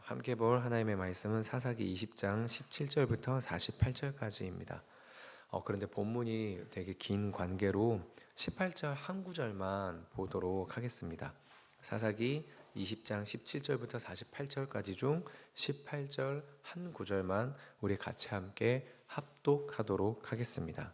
함께 볼 하나님의 말씀은 사사기 20장 17절부터 48절까지입니다. 그런데 본문이 되게 긴 관계로 18절 한 구절만 보도록 하겠습니다. 사사기 20장 17절부터 48절까지 중 18절 한 구절만 우리 같이 함께 합독하도록 하겠습니다.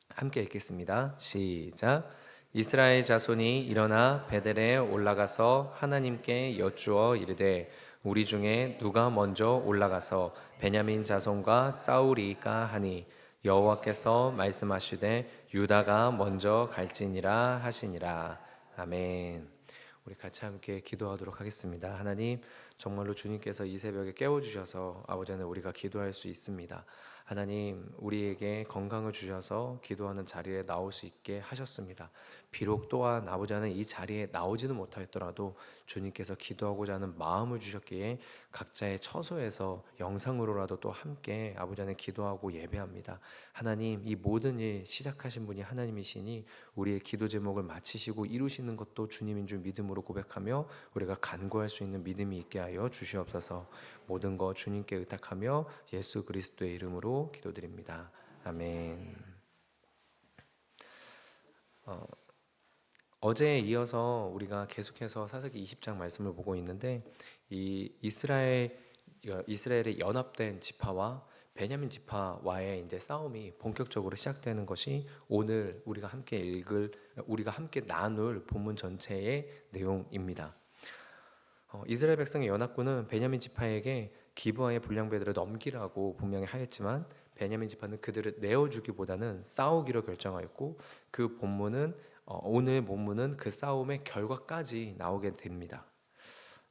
함께 읽겠습니다. 시작. 이스라엘 자손이 일어나 베델에 올라가서 하나님께 여쭈어 이르되 우리 중에 누가 먼저 올라가서 베냐민 자손과 싸우리까 하니 여호와께서 말씀하시되 유다가 먼저 갈지니라 하시니라. 아멘. 우리 같이 함께 기도하도록 하겠습니다. 하나님, 정말로 주님께서 이 새벽에 깨워주셔서 아버지 안에 우리가 기도할 수 있습니다. 하나님, 우리에게 건강을 주셔서 기도하는 자리에 나올 수 있게 하셨습니다. 비록 또한 아버지 하나님 이 자리에 나오지는 못하였더라도 주님께서 기도하고자 하는 마음을 주셨기에 각자의 처소에서 영상으로라도 또 함께 아버지 하나님 기도하고 예배합니다. 하나님, 이 모든 일 시작하신 분이 하나님이시니 우리의 기도 제목을 마치시고 이루시는 것도 주님인 줄 믿음으로 고백하며 우리가 간구할 수 있는 믿음이 있게 하여 주시옵소서. 모든 것 주님께 의탁하며 예수 그리스도의 이름으로 기도드립니다. 아멘. 어제에 이어서 우리가 계속해서 사사기 20장 말씀을 보고 있는데 이 이스라엘의 연합된 지파와 베냐민 지파와의 이제 싸움이 본격적으로 시작되는 것이 오늘 우리가 함께 나눌 본문 전체의 내용입니다. 이스라엘 백성의 연합군은 베냐민 지파에게 기브아의 불량배들을 넘기라고 분명히 하였지만 베냐민 지파는 그들을 내어주기보다는 싸우기로 결정하였고 오늘 본문은 그 싸움의 결과까지 나오게 됩니다.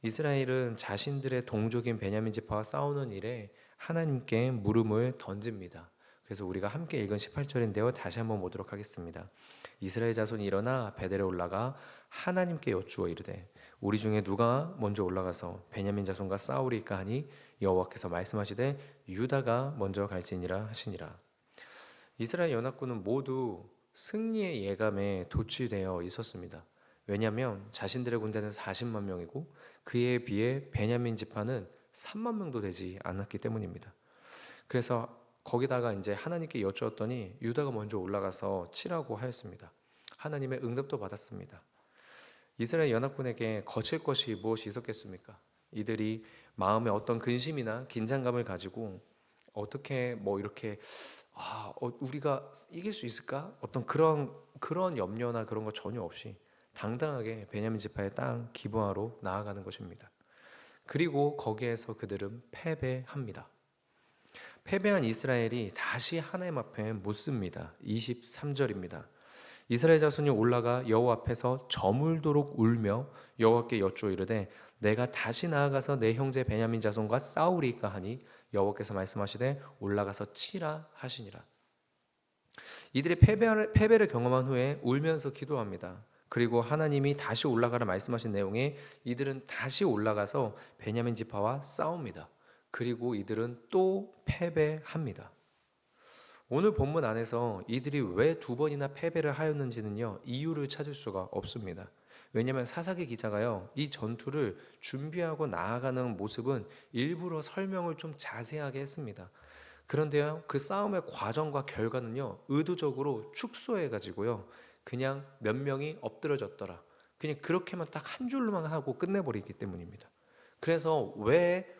이스라엘은 자신들의 동족인 베냐민 지파와 싸우는 일에 하나님께 물음을 던집니다. 그래서 우리가 함께 읽은 18절인데요. 다시 한번 보도록 하겠습니다. 이스라엘 자손이 일어나 베델에 올라가 하나님께 여쭈어 이르되 우리 중에 누가 먼저 올라가서 베냐민 자손과 싸우리까 하니 여호와께서 말씀하시되 유다가 먼저 갈지니라 하시니라. 이스라엘 연합군은 모두 승리의 예감에 도취되어 있었습니다. 왜냐하면 자신들의 군대는 40만 명이고 그에 비해 베냐민 지파는 3만 명도 되지 않았기 때문입니다. 그래서 거기다가 이제 하나님께 여쭈었더니 유다가 먼저 올라가서 치라고 하였습니다. 하나님의 응답도 받았습니다. 이스라엘 연합군에게 거칠 것이 무엇이 있었겠습니까? 이들이 마음에 어떤 근심이나 긴장감을 가지고 어떻게 이렇게 우리가 이길 수 있을까? 어떤 그런 염려나 그런 거 전혀 없이 당당하게 베냐민 지파의 땅 기브아로 나아가는 것입니다. 그리고 거기에서 그들은 패배합니다. 패배한 이스라엘이 다시 하나님 앞에 묻습니다. 23절입니다. 이스라엘 자손이 올라가 여호와 앞에서 저물도록 울며 여호와께 여쭈어 이르되 내가 다시 나아가서 내 형제 베냐민 자손과 싸우리까 하니 여호와께서 말씀하시되 올라가서 치라 하시니라. 이들이 패배를 경험한 후에 울면서 기도합니다. 그리고 하나님이 다시 올라가라 말씀하신 내용에 이들은 다시 올라가서 베냐민 지파와 싸웁니다. 그리고 이들은 또 패배합니다. 오늘 본문 안에서 이들이 왜 두 번이나 패배를 하였는지는요, 이유를 찾을 수가 없습니다. 왜냐하면 사사기 기자가요, 이 전투를 준비하고 나아가는 모습은 일부러 설명을 좀 자세하게 했습니다. 그런데요, 그 싸움의 과정과 결과는요, 의도적으로 축소해가지고요, 그냥 몇 명이 엎드러졌더라, 그냥 그렇게만 딱 한 줄로만 하고 끝내버리기 때문입니다. 그래서 왜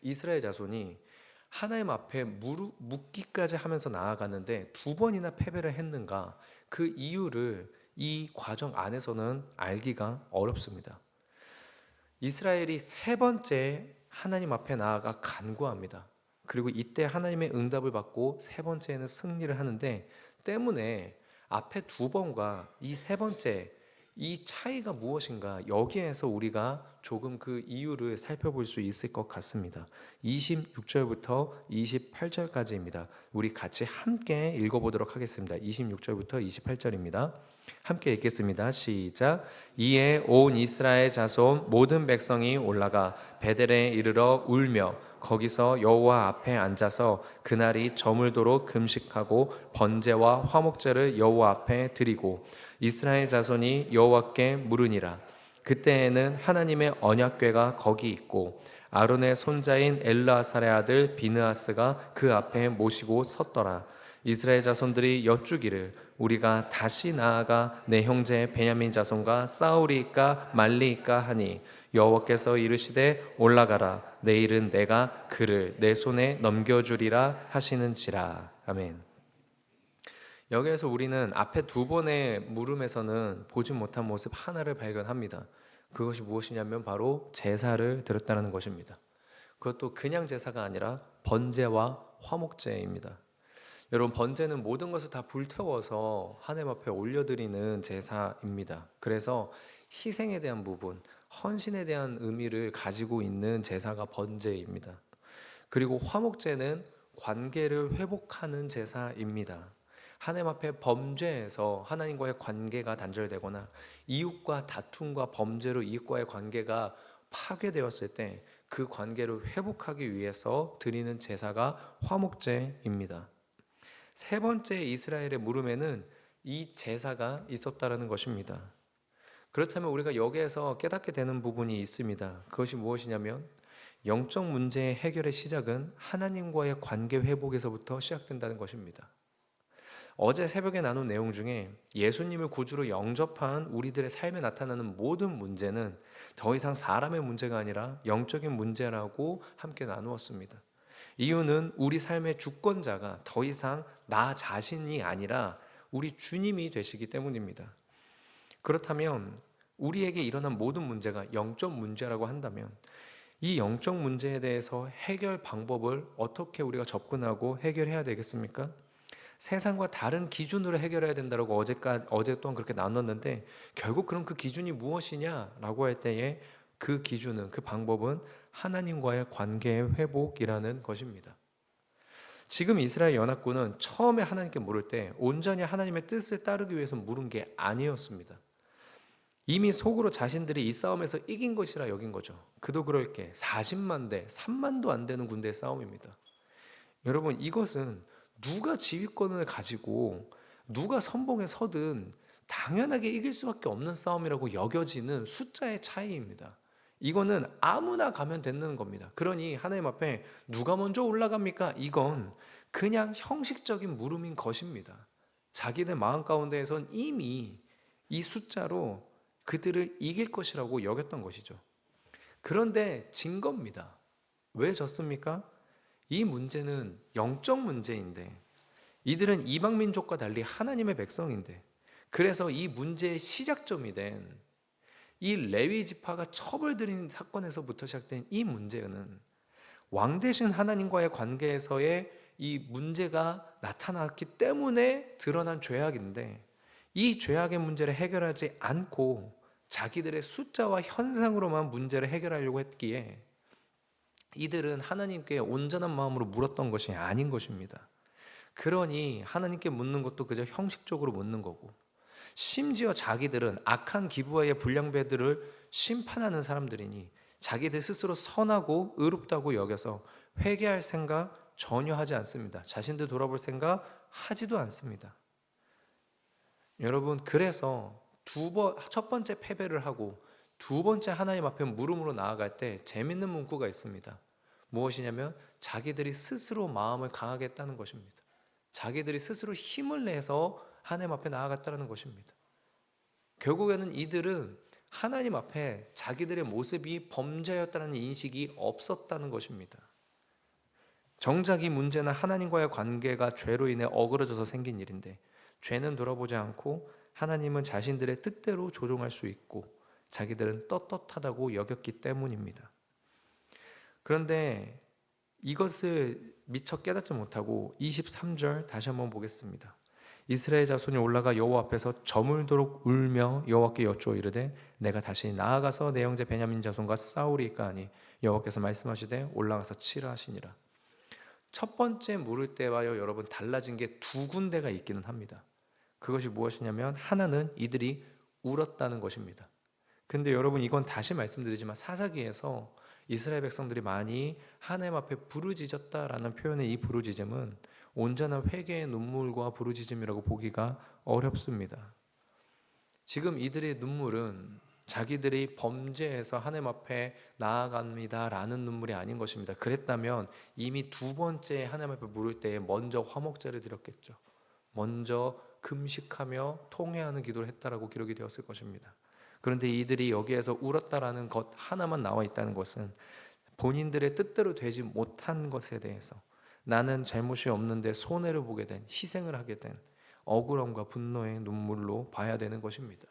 이스라엘 자손이 하나님 앞에 묻기까지 하면서 나아갔는데 두 번이나 패배를 했는가, 그 이유를 이 과정 안에서는 알기가 어렵습니다. 이스라엘이 세 번째 하나님 앞에 나아가 간구합니다. 그리고 이때 하나님의 응답을 받고 세 번째에는 승리를 하는데, 때문에 앞에 두 번과 이 세 번째, 이 차이가 무엇인가, 여기에서 우리가 조금 그 이유를 살펴볼 수 있을 것 같습니다. 26절부터 28절까지입니다. 우리 같이 함께 읽어보도록 하겠습니다. 26절부터 28절입니다. 함께 읽겠습니다. 시작. 이에 온 이스라엘 자손 모든 백성이 올라가 베델에 이르러 울며 거기서 여호와 앞에 앉아서 그날이 저물도록 금식하고 번제와 화목제를 여호와 앞에 드리고 이스라엘 자손이 여호와께 물으니라. 그때에는 하나님의 언약궤가 거기 있고 아론의 손자인 엘르아살의 아들 비느하스가 그 앞에 모시고 섰더라. 이스라엘 자손들이 여쭈기를 우리가 다시 나아가 내 형제 베냐민 자손과 싸우리이까 말리이까 하니 여호와께서 이르시되 올라가라 내일은 내가 그를 내 손에 넘겨주리라 하시는지라. 아멘. 여기에서 우리는 앞에 두 번의 물음에서는 보지 못한 모습 하나를 발견합니다. 그것이 무엇이냐면 바로 제사를 드렸다는 것입니다. 그것도 그냥 제사가 아니라 번제와 화목제입니다. 여러분, 번제는 모든 것을 다 불태워서 하나님 앞에 올려드리는 제사입니다. 그래서 희생에 대한 부분, 헌신에 대한 의미를 가지고 있는 제사가 번제입니다. 그리고 화목제는 관계를 회복하는 제사입니다. 하나님 앞에 범죄에서 하나님과의 관계가 단절되거나 이웃과 다툼과 범죄로 이웃과의 관계가 파괴되었을 때 그 관계를 회복하기 위해서 드리는 제사가 화목제입니다. 세 번째 이스라엘의 물음에는 이 제사가 있었다라는 것입니다. 그렇다면 우리가 여기에서 깨닫게 되는 부분이 있습니다. 그것이 무엇이냐면 영적 문제의 해결의 시작은 하나님과의 관계 회복에서부터 시작된다는 것입니다. 어제 새벽에 나눈 내용 중에 예수님을 구주로 영접한 우리들의 삶에 나타나는 모든 문제는 더 이상 사람의 문제가 아니라 영적인 문제라고 함께 나누었습니다. 이유는 우리 삶의 주권자가 더 이상 나 자신이 아니라 우리 주님이 되시기 때문입니다. 그렇다면 우리에게 일어난 모든 문제가 영적 문제라고 한다면 이 영적 문제에 대해서 해결 방법을 어떻게 우리가 접근하고 해결해야 되겠습니까? 세상과 다른 기준으로 해결해야 된다고 어제 또한 그렇게 나눴는데 결국 그럼 그 기준이 무엇이냐라고 할 때에 그 기준은 그 방법은 하나님과의 관계의 회복이라는 것입니다. 지금 이스라엘 연합군은 처음에 하나님께 물을 때 온전히 하나님의 뜻을 따르기 위해서 물은 게 아니었습니다. 이미 속으로 자신들이 이 싸움에서 이긴 것이라 여긴 거죠. 그도 그럴 게 40만 대 3만도 안 되는 군대의 싸움입니다. 여러분, 이것은 누가 지휘권을 가지고 누가 선봉에 서든 당연하게 이길 수밖에 없는 싸움이라고 여겨지는 숫자의 차이입니다. 이거는 아무나 가면 되는 겁니다. 그러니 하나님 앞에 누가 먼저 올라갑니까? 이건 그냥 형식적인 물음인 것입니다. 자기들 마음 가운데에선 이미 이 숫자로 그들을 이길 것이라고 여겼던 것이죠. 그런데 진 겁니다. 왜 졌습니까? 이 문제는 영적 문제인데 이들은 이방 민족과 달리 하나님의 백성인데 그래서 이 문제의 시작점이 된 이 레위 지파가 처벌드린 사건에서부터 시작된 이 문제는 왕 대신 하나님과의 관계에서의 이 문제가 나타났기 때문에 드러난 죄악인데 이 죄악의 문제를 해결하지 않고 자기들의 숫자와 현상으로만 문제를 해결하려고 했기에 이들은 하나님께 온전한 마음으로 물었던 것이 아닌 것입니다. 그러니 하나님께 묻는 것도 그저 형식적으로 묻는 거고 심지어 자기들은 악한 기부와의 불량배들을 심판하는 사람들이니 자기들 스스로 선하고 의롭다고 여겨서 회개할 생각 전혀 하지 않습니다. 자신들 돌아볼 생각 하지도 않습니다. 여러분, 그래서 첫 번째 패배를 하고 두 번째 하나님 앞에 물음으로 나아갈 때 재밌는 문구가 있습니다. 무엇이냐면 자기들이 스스로 마음을 강하게 했다는 것입니다. 자기들이 스스로 힘을 내서 하나님 앞에 나아갔다는 것입니다. 결국에는 이들은 하나님 앞에 자기들의 모습이 범죄였다는 인식이 없었다는 것입니다. 정작 이 문제는 하나님과의 관계가 죄로 인해 어그러져서 생긴 일인데 죄는 돌아보지 않고 하나님은 자신들의 뜻대로 조종할 수 있고 자기들은 떳떳하다고 여겼기 때문입니다. 그런데 이것을 미처 깨닫지 못하고 23절 다시 한번 보겠습니다. 이스라엘 자손이 올라가 여호와 앞에서 저물도록 울며 여호와께 여쭈어 이르되 내가 다시 나아가서 내 형제 베냐민 자손과 싸우리이까 하니 여호와께서 말씀하시되 올라가서 치라 하시니라. 첫 번째 물을 때와요 여러분 달라진 게 두 군데가 있기는 합니다. 그것이 무엇이냐면 하나는 이들이 울었다는 것입니다. 근데 여러분 이건 다시 말씀드리지만 사사기에서 이스라엘 백성들이 많이 하나님 앞에 부르짖었다라는 표현의 이 부르짖음은 온전한 회개의 눈물과 부르짖음이라고 보기가 어렵습니다. 지금 이들의 눈물은 자기들이 범죄해서 하나님 앞에 나아갑니다라는 눈물이 아닌 것입니다. 그랬다면 이미 두 번째 하나님 앞에 물을 때에 먼저 화목제를 드렸겠죠. 먼저 금식하며 통회하는 기도를 했다라고 기록이 되었을 것입니다. 그런데 이들이 여기에서 울었다라는 것 하나만 나와 있다는 것은 본인들의 뜻대로 되지 못한 것에 대해서 나는 잘못이 없는데 손해를 보게 된, 희생을 하게 된 억울함과 분노의 눈물로 봐야 되는 것입니다.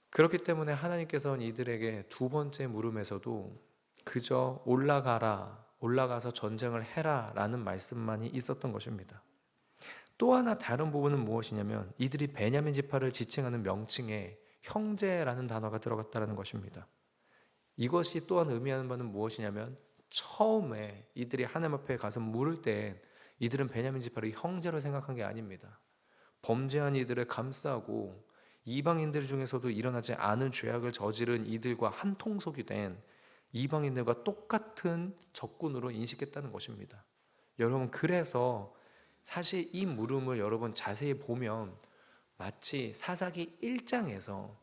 그렇기 때문에 하나님께서는 이들에게 두 번째 물음에서도 그저 올라가서 전쟁을 해라 라는 말씀만이 있었던 것입니다. 또 하나 다른 부분은 무엇이냐면 이들이 베냐민 지파를 지칭하는 명칭에 형제라는 단어가 들어갔다는 것입니다. 이것이 또한 의미하는 바는 무엇이냐면 처음에 이들이 하나님 앞에 가서 물을 때 이들은 베냐민 지파를 형제로 생각한 게 아닙니다. 범죄한 이들을 감싸고 이방인들 중에서도 일어나지 않은 죄악을 저지른 이들과 한 통속이 된 이방인들과 똑같은 적군으로 인식했다는 것입니다. 여러분, 그래서 사실 이 물음을 여러분 자세히 보면 마치 사사기 1장에서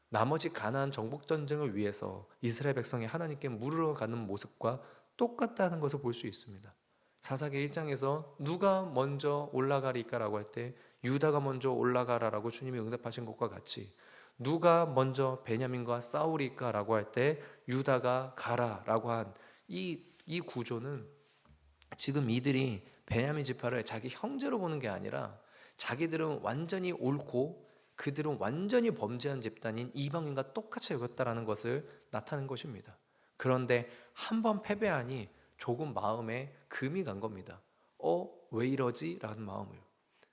나머지 가나안 정복 전쟁을 위해서 이스라엘 백성이 하나님께 물으러 가는 모습과 똑같다는 것을 볼 수 있습니다. 사사기 1장에서 누가 먼저 올라가리까라고 할 때 유다가 먼저 올라가라라고 주님이 응답하신 것과 같이 누가 먼저 베냐민과 싸우리까라고 할 때 유다가 가라라고 한 이 구조는 지금 이들이 베냐민 지파를 자기 형제로 보는 게 아니라 자기들은 완전히 옳고 그들은 완전히 범죄한 집단인 이방인과 똑같이 여겼다라는 것을 나타낸 것입니다. 그런데 한 번 패배하니 조금 마음에 금이 간 겁니다. 왜 이러지? 라는 마음을.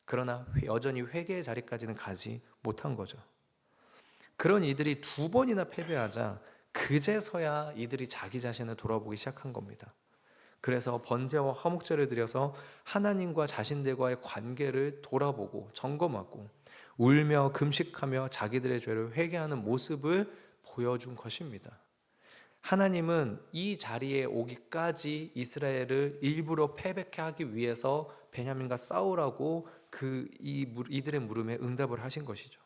그러나 여전히 회개의 자리까지는 가지 못한 거죠. 그런 이들이 두 번이나 패배하자 그제서야 이들이 자기 자신을 돌아보기 시작한 겁니다. 그래서 번제와 화목제를 드려서 하나님과 자신들과의 관계를 돌아보고 점검하고 울며 금식하며 자기들의 죄를 회개하는 모습을 보여준 것입니다. 하나님은 이 자리에 오기까지 이스라엘을 일부러 패배케 하기 위해서 베냐민과 싸우라고 이들의 물음에 응답을 하신 것이죠.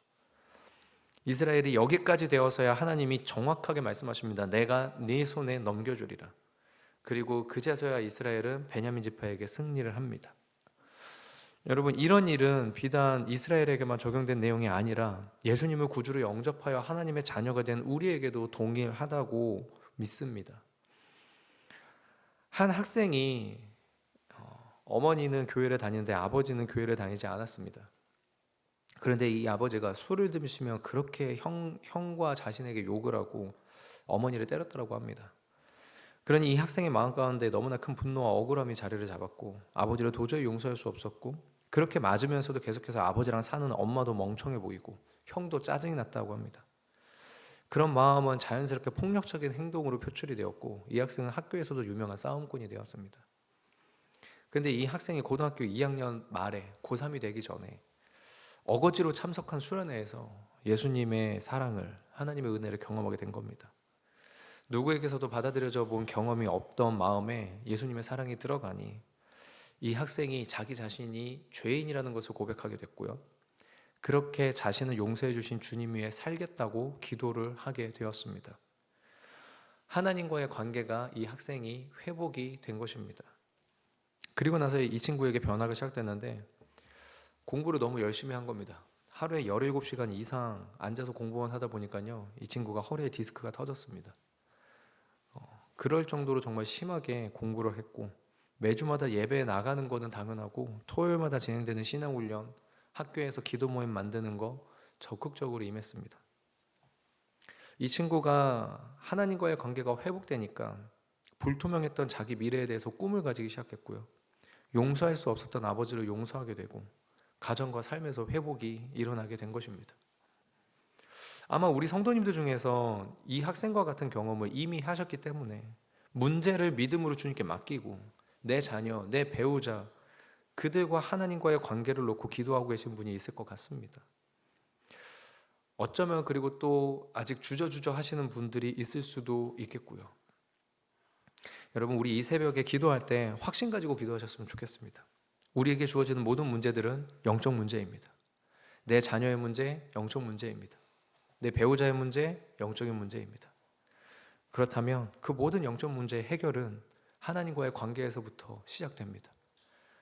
이스라엘이 여기까지 되어서야 하나님이 정확하게 말씀하십니다. 내가 네 손에 넘겨주리라. 그리고 그제서야 이스라엘은 베냐민 지파에게 승리를 합니다. 여러분, 이런 일은 비단 이스라엘에게만 적용된 내용이 아니라 예수님을 구주로 영접하여 하나님의 자녀가 된 우리에게도 동일하다고 믿습니다. 한 학생이 어머니는 교회를 다니는데 아버지는 교회를 다니지 않았습니다. 그런데 이 아버지가 술을 드시면 그렇게 형과 자신에게 욕을 하고 어머니를 때렸다고 합니다. 그러니 이 학생의 마음 가운데 너무나 큰 분노와 억울함이 자리를 잡았고 아버지를 도저히 용서할 수 없었고 그렇게 맞으면서도 계속해서 아버지랑 사는 엄마도 멍청해 보이고 형도 짜증이 났다고 합니다. 그런 마음은 자연스럽게 폭력적인 행동으로 표출이 되었고 이 학생은 학교에서도 유명한 싸움꾼이 되었습니다. 그런데 이 학생이 고등학교 2학년 말에 고3이 되기 전에 어거지로 참석한 수련회에서 예수님의 사랑을, 하나님의 은혜를 경험하게 된 겁니다. 누구에게서도 받아들여져 본 경험이 없던 마음에 예수님의 사랑이 들어가니 이 학생이 자기 자신이 죄인이라는 것을 고백하게 됐고요. 그렇게 자신을 용서해 주신 주님 위에 살겠다고 기도를 하게 되었습니다. 하나님과의 관계가 이 학생이 회복이 된 것입니다. 그리고 나서 이 친구에게 변화가 시작됐는데 공부를 너무 열심히 한 겁니다. 하루에 17시간 이상 앉아서 공부만 하다 보니까요, 이 친구가 허리에 디스크가 터졌습니다. 그럴 정도로 정말 심하게 공부를 했고 매주마다 예배에 나가는 거는 당연하고 토요일마다 진행되는 신앙훈련, 학교에서 기도 모임 만드는 거 적극적으로 임했습니다. 이 친구가 하나님과의 관계가 회복되니까 불투명했던 자기 미래에 대해서 꿈을 가지기 시작했고요. 용서할 수 없었던 아버지를 용서하게 되고 가정과 삶에서 회복이 일어나게 된 것입니다. 아마 우리 성도님들 중에서 이 학생과 같은 경험을 이미 하셨기 때문에 문제를 믿음으로 주님께 맡기고 내 자녀, 내 배우자, 그들과 하나님과의 관계를 놓고 기도하고 계신 분이 있을 것 같습니다. 어쩌면 그리고 또 아직 주저주저 하시는 분들이 있을 수도 있겠고요. 여러분, 우리 이 새벽에 기도할 때 확신 가지고 기도하셨으면 좋겠습니다. 우리에게 주어지는 모든 문제들은 영적 문제입니다. 내 자녀의 문제, 영적 문제입니다. 내 배우자의 문제, 영적인 문제입니다. 그렇다면 그 모든 영적 문제의 해결은 하나님과의 관계에서부터 시작됩니다.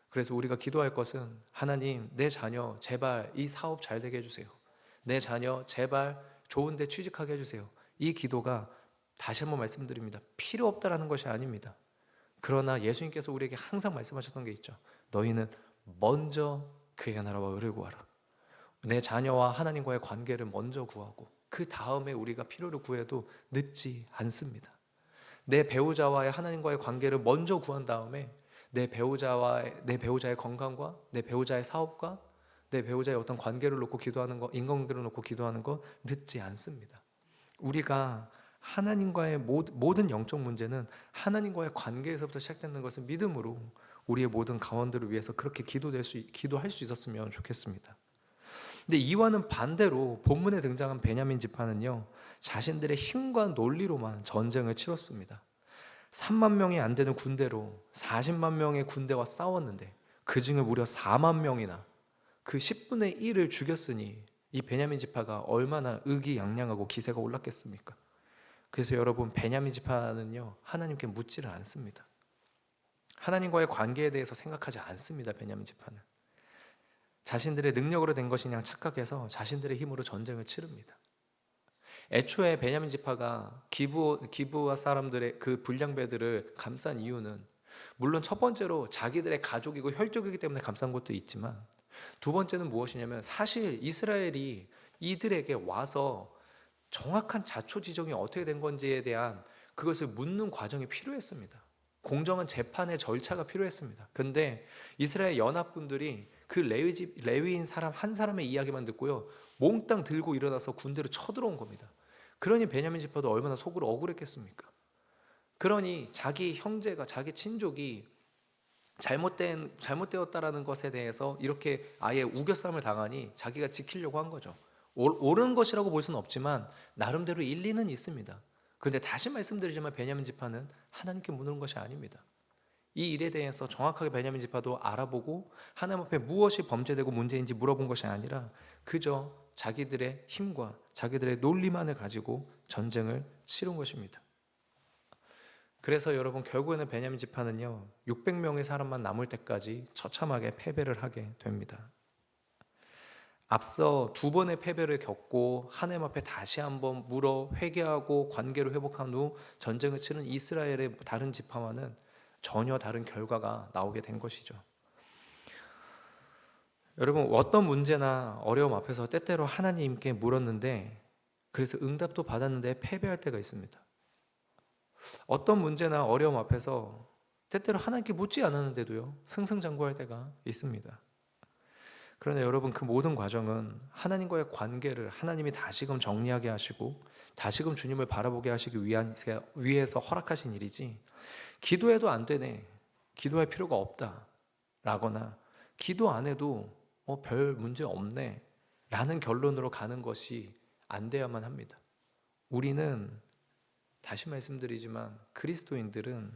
그래서 우리가 기도할 것은 하나님, 내 자녀 제발 이 사업 잘 되게 해주세요. 내 자녀 제발 좋은 데 취직하게 해주세요. 이 기도가 다시 한번 말씀드립니다. 필요 없다라는 것이 아닙니다. 그러나 예수님께서 우리에게 항상 말씀하셨던 게 있죠. 너희는 먼저 그의 나라와 의를 구하라. 내 자녀와 하나님과의 관계를 먼저 구하고 그 다음에 우리가 필요를 구해도 늦지 않습니다. 내 배우자와의 하나님과의 관계를 먼저 구한 다음에 내 배우자의 건강과 내 배우자의 사업과 내 배우자의 어떤 관계를 놓고 기도하는 거, 인간관계를 놓고 기도하는 거 늦지 않습니다. 우리가 하나님과의 모든 영적 문제는 하나님과의 관계에서부터 시작되는 것을 믿음으로 우리의 모든 가원들을 위해서 그렇게 기도할 수 있었으면 좋겠습니다. 근데 이와는 반대로 본문에 등장한 베냐민 지파는요, 자신들의 힘과 논리로만 전쟁을 치렀습니다. 3만 명이 안 되는 군대로 40만 명의 군대와 싸웠는데 그 중에 무려 4만 명이나 그 10분의 1을 죽였으니 이 베냐민 지파가 얼마나 의기양양하고 기세가 올랐겠습니까? 그래서 여러분, 베냐민 지파는요, 하나님께 묻지를 않습니다. 하나님과의 관계에 대해서 생각하지 않습니다. 베냐민 지파는 자신들의 능력으로 된 것이 그냥 착각해서 자신들의 힘으로 전쟁을 치릅니다. 애초에 베냐민 지파가 기브와 사람들의 그 불량배들을 감싼 이유는 물론 첫 번째로 자기들의 가족이고 혈족이기 때문에 감싼 것도 있지만, 두 번째는 무엇이냐면 사실 이스라엘이 이들에게 와서 정확한 자초 지정이 어떻게 된 건지에 대한 그것을 묻는 과정이 필요했습니다. 공정한 재판의 절차가 필요했습니다. 그런데 이스라엘 연합군들이 그 레위인 사람 한 사람의 이야기만 듣고요, 몽땅 들고 일어나서 군대로 쳐들어온 겁니다. 그러니 베냐민 지파도 얼마나 속으로 억울했겠습니까? 그러니 자기 형제가, 자기 친족이 잘못되었다라는 것에 대해서 이렇게 아예 우겨싸움을 당하니 자기가 지키려고 한 거죠. 옳은 것이라고 볼 수는 없지만 나름대로 일리는 있습니다. 그런데 다시 말씀드리지만 베냐민 지파는 하나님께 묻는 것이 아닙니다. 이 일에 대해서 정확하게 베냐민 지파도 알아보고 하나님 앞에 무엇이 범죄되고 문제인지 물어본 것이 아니라 그저 자기들의 힘과 자기들의 논리만을 가지고 전쟁을 치른 것입니다. 그래서 여러분, 결국에는 베냐민 지파는요 600명의 사람만 남을 때까지 처참하게 패배를 하게 됩니다. 앞서 두 번의 패배를 겪고 하나님 앞에 다시 한번 물어 회개하고 관계를 회복한 후 전쟁을 치른 이스라엘의 다른 지파와는 전혀 다른 결과가 나오게 된 것이죠. 여러분, 어떤 문제나 어려움 앞에서 때때로 하나님께 물었는데 그래서 응답도 받았는데 패배할 때가 있습니다. 어떤 문제나 어려움 앞에서 때때로 하나님께 묻지 않았는데도요 승승장구할 때가 있습니다. 그러나 여러분, 그 모든 과정은 하나님과의 관계를 하나님이 다시금 정리하게 하시고 다시금 주님을 바라보게 하시기 위해서 허락하신 일이지, 기도해도 안 되네, 기도할 필요가 없다 라거나 기도 안 해도 별 문제 없네 라는 결론으로 가는 것이 안 돼야만 합니다. 우리는, 다시 말씀드리지만 그리스도인들은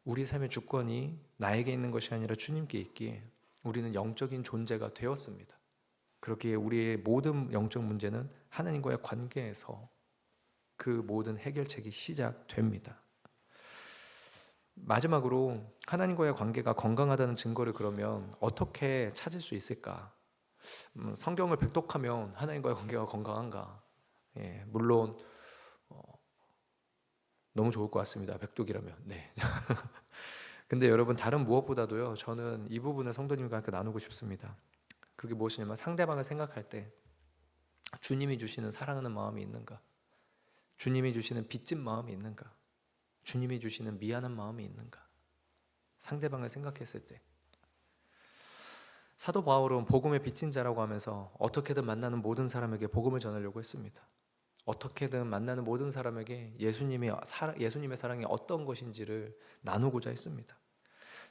우리 삶의 주권이 나에게 있는 것이 아니라 주님께 있기에 우리는 영적인 존재가 되었습니다. 그렇기에 우리의 모든 영적 문제는 하나님과의 관계에서 그 모든 해결책이 시작됩니다. 마지막으로 하나님과의 관계가 건강하다는 증거를 그러면 어떻게 찾을 수 있을까? 성경을 백독하면 하나님과의 관계가 건강한가? 물론 너무 좋을 것 같습니다. 백독이라면. 네. 근데 여러분, 다른 무엇보다도요, 저는 이 부분을 성도님과 함께 나누고 싶습니다. 그게 무엇이냐면 상대방을 생각할 때 주님이 주시는 사랑하는 마음이 있는가? 주님이 주시는 빚진 마음이 있는가? 주님이 주시는 미안한 마음이 있는가? 상대방을 생각했을 때 사도 바울은 복음의 빚진 자라고 하면서 어떻게든 만나는 모든 사람에게 복음을 전하려고 했습니다. 어떻게든 만나는 모든 사람에게 예수님의 사랑이 어떤 것인지를 나누고자 했습니다.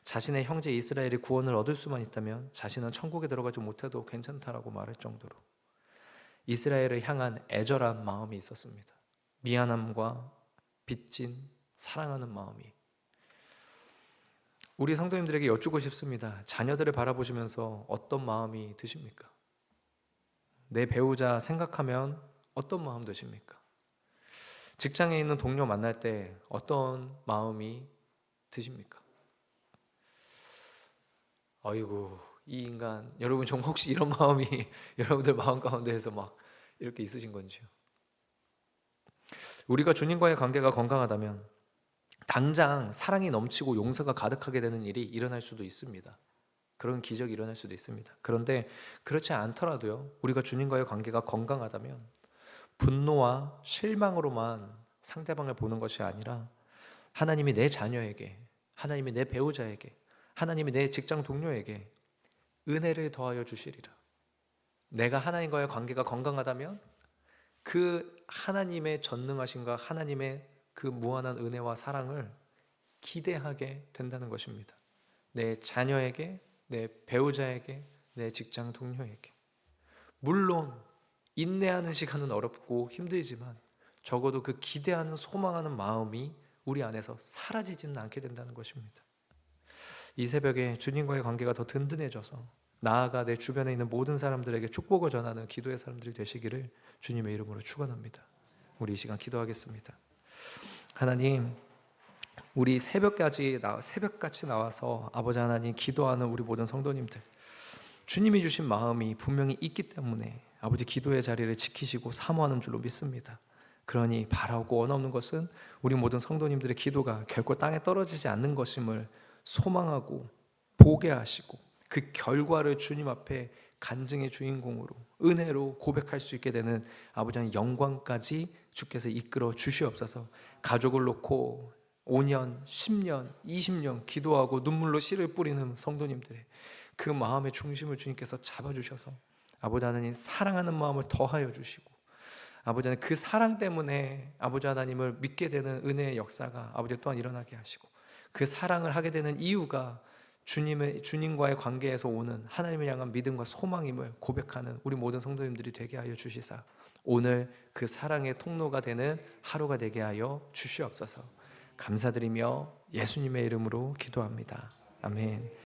자신의 형제 이스라엘이 구원을 얻을 수만 있다면 자신은 천국에 들어가지 못해도 괜찮다라고 말할 정도로 이스라엘을 향한 애절한 마음이 있었습니다. 미안함과 빚진 사랑하는 마음이. 우리 성도님들에게 여쭙고 싶습니다. 자녀들을 바라보시면서 어떤 마음이 드십니까? 내 배우자 생각하면 어떤 마음 드십니까? 직장에 있는 동료 만날 때 어떤 마음이 드십니까? 아이고, 이 인간, 여러분 정말 혹시 이런 마음이 여러분들 마음 가운데에서 막 이렇게 있으신 건지요? 우리가 주님과의 관계가 건강하다면 당장 사랑이 넘치고 용서가 가득하게 되는 일이 일어날 수도 있습니다. 그런 기적이 일어날 수도 있습니다. 그런데 그렇지 않더라도요, 우리가 주님과의 관계가 건강하다면 분노와 실망으로만 상대방을 보는 것이 아니라 하나님이 내 자녀에게, 하나님이 내 배우자에게, 하나님이 내 직장 동료에게 은혜를 더하여 주시리라. 내가 하나님과의 관계가 건강하다면 그 하나님의 전능하심과 하나님의 그 무한한 은혜와 사랑을 기대하게 된다는 것입니다. 내 자녀에게, 내 배우자에게, 내 직장 동료에게. 물론 인내하는 시간은 어렵고 힘들지만 적어도 그 기대하는 소망하는 마음이 우리 안에서 사라지지는 않게 된다는 것입니다. 이 새벽에 주님과의 관계가 더 든든해져서 나아가 내 주변에 있는 모든 사람들에게 축복을 전하는 기도의 사람들이 되시기를 주님의 이름으로 축원합니다. 우리 이 시간 기도하겠습니다. 하나님, 우리 새벽같이 나와서 아버지 하나님 기도하는 우리 모든 성도님들, 주님이 주신 마음이 분명히 있기 때문에 아버지 기도의 자리를 지키시고 사모하는 줄로 믿습니다. 그러니 바라고 원없는 것은 우리 모든 성도님들의 기도가 결코 땅에 떨어지지 않는 것임을 소망하고 보게 하시고 그 결과를 주님 앞에 간증의 주인공으로 은혜로 고백할 수 있게 되는 아버지 하나님 영광까지 주께서 이끌어 주시옵소서. 가족을 놓고 5년, 10년, 20년 기도하고 눈물로 씨를 뿌리는 성도님들의 그 마음의 중심을 주님께서 잡아주셔서 아버지 하나님 사랑하는 마음을 더하여 주시고 아버지 하나님 그 사랑 때문에 아버지 하나님을 믿게 되는 은혜의 역사가 아버지 또한 일어나게 하시고 그 사랑을 하게 되는 이유가 주님과의 관계에서 오는 하나님을 향한 믿음과 소망임을 고백하는 우리 모든 성도님들이 되게 하여 주시사 오늘 그 사랑의 통로가 되는 하루가 되게 하여 주시옵소서. 감사드리며 예수님의 이름으로 기도합니다. 아멘.